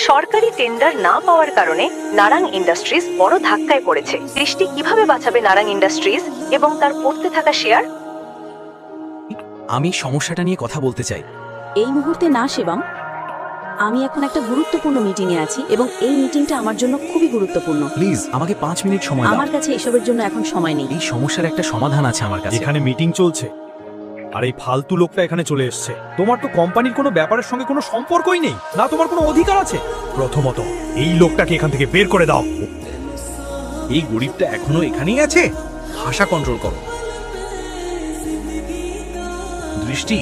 সরকারি টেন্ডার না পাওয়ার কারণে নারাং ইন্ডাস্ট্রিজ বড় ধাক্কায় পড়েছে। দৃষ্টি কিভাবে বাঁচাবে নারাং ইন্ডাস্ট্রিজ এবং তার পড়তে থাকা শেয়ার? আমি সমস্যাটা নিয়ে কথা বলতে চাই। এই মুহূর্তে না শিবম, আমি এখন একটা গুরুত্বপূর্ণ মিটিংয়ে আছি এবং এই মিটিংটা আমার জন্য খুবই গুরুত্বপূর্ণ। প্লিজ আমাকে 5 মিনিট সময় দাও। আমার কাছে এসবের জন্য এখন সময় নেই। এই সমস্যার একটা সমাধান আছে আমার কাছে। এখানে মিটিং চলছে আর এই ফালতু লোকটা এখানে চলে এসেছে। তোমার তো কোম্পানির কোনো ব্যাপারের সঙ্গে কোনো সম্পর্কই নেই, না তোমার কোনো অধিকার আছে। প্রথমত এই লোকটাকে এখান থেকে বের করে দাও। এই গরিবটা এখনো এখানেই আছে। ভাষা কন্ট্রোল করো। দৃষ্টি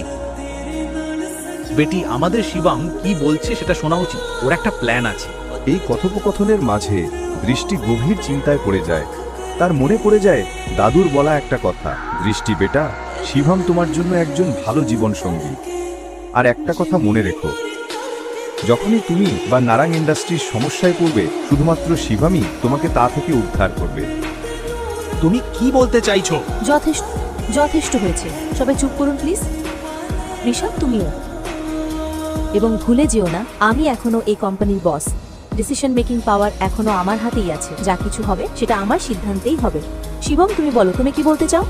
বেটি, আমাদের শিবম কি বলছে সেটা শোনা উচিত। ওর একটা প্ল্যান আছে। এই কথোপকথনের মাঝে দৃষ্টি গভীর চিন্তায় পড়ে যায়। তার মনে পড়ে যায় দাদুর বলা একটা কথা, দৃষ্টি বেটা, শিবম তোমার জন্য একজন ভালো জীবন সঙ্গী। আর একটা কথা মনে রেখো, যখনই তুমি বা নারাং ইন্ডাস্ট্রির সমস্যায় পড়বে, শুধুমাত্র শিবমই তোমাকে তা থেকে উদ্ধার করবে। তুমি কি বলতে চাইছো? যথেষ্ট যথেষ্ট হয়েছে, সবাই চুপ করুন প্লিজ। ঋষভ, তুমিও। এবং ভুলে যেও না, আমি এখনো এই কোম্পানির বস। ডিসিশন মেকিং পাওয়ার এখনো আমার হাতেই আছে। যা কিছু হবে সেটা আমার সিদ্ধান্তেই হবে। শিবম, তুমি বলো, তুমি কি বলতে চাও?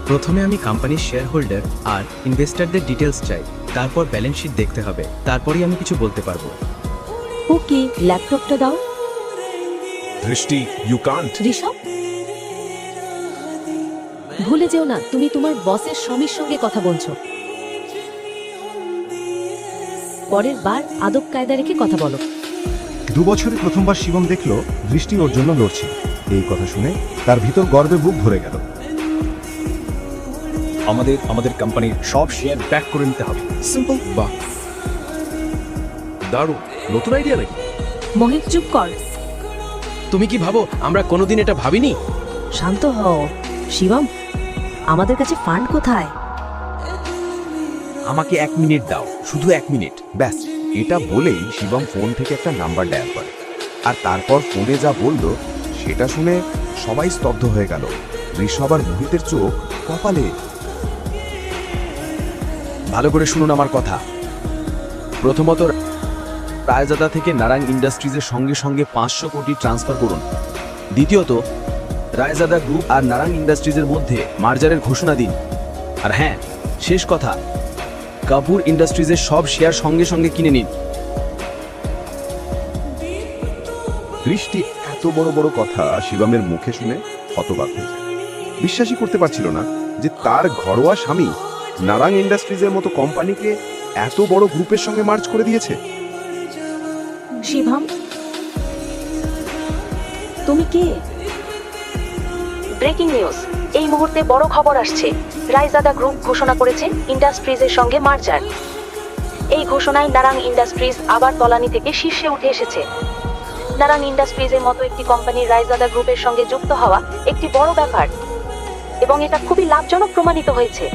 প্রথমে আমি কোম্পানির শেয়ার হোল্ডার আর ইনভেস্টরদের ডিটেলস চাই, তারপর ব্যালেন্স শিট দেখতে হবে, তারপরেই আমি কিছু বলতে পারবো। ওকে, ল্যাপটপটা দাও। দৃষ্টি, ইউ কান্ট। ঋষভ, ভুলে যেও না, তুমি তোমার বসের স্বামীর সঙ্গে কথা বলছো। পরের বার আদব কায়দা রেখে কথা বলো। 2 বছরে প্রথমবার শিবম দেখল দৃষ্টি ওর জন্য লড়ছে। এই কথা শুনে তার ভিতর গর্বে বুক ভরে গেল। আমাদের কোম্পানির সব শেয়ার ব্যাক করে নিতে হবে। সিম্পল। বাহ, দারুণ। নতুন আইডিয়া নাকি? মোহিত, চুপ কর। তুমি কি ভাবো আমরা কোনোদিন এটা ভাবিনি? শান্ত হও। শিবম, আমাদের কাছে ফান্ড কোথায়? আমাকে 1 মিনিট দাও, শুধু 1 মিনিট ব্যাস। এটা বলেই শিবম ফোন থেকে একটা নাম্বার ডায়াল করে। আর তারপর ফোনে যা বলল সেটা শুনে সবাই স্তব্ধ হয়ে গেল। ঋষভ আর মোহিতের চোখ কপালে। ভালো করে শুনুন আমার কথা। প্রথমত, রায়জাদা থেকে নারাং ইন্ডাস্ট্রিজের সঙ্গে সঙ্গে 500 কোটি ট্রান্সফার করুন। দ্বিতীয়ত, রায়জাদা গ্রুপ আর নারাং ইন্ডাস্ট্রিজের মধ্যে মার্জারের ঘোষণা দিন। আর হ্যাঁ, শেষ কথা, কাপুর ইন্ডাস্ট্রিজের সব শেয়ার সঙ্গে সঙ্গে কিনে নিন। দৃষ্টি এত বড় বড় কথা শিবমের মুখে শুনে হতবাক হয়ে যায়। বিশ্বাসই করতে পারছিল না যে তার ঘরোয়া স্বামী নারাং ইন্ডাস্ট্রিজের মতো কোম্পানিকে এত বড় গ্রুপের সঙ্গে মার্জ করে দিয়েছে। শিবম, তুমি কে? ব্রেকিং নিউজ, এই মুহূর্তে বড় খবর আসছে। রায়জাদা গ্রুপ ঘোষণা করেছে ইন্ডাস্ট্রিজের সঙ্গে মার্জার। এই ঘোষণায় নারাং ইন্ডাস্ট্রিজ আবার তলানি থেকে শীর্ষে উঠে এসেছে। নারাং ইন্ডাস্ট্রিজের মতো একটি কোম্পানির রায়জাদা গ্রুপের সঙ্গে যুক্ত হওয়া একটি বড় ব্যাপার এবং এটা খুবই লাভজনক প্রমাণিত হয়েছে।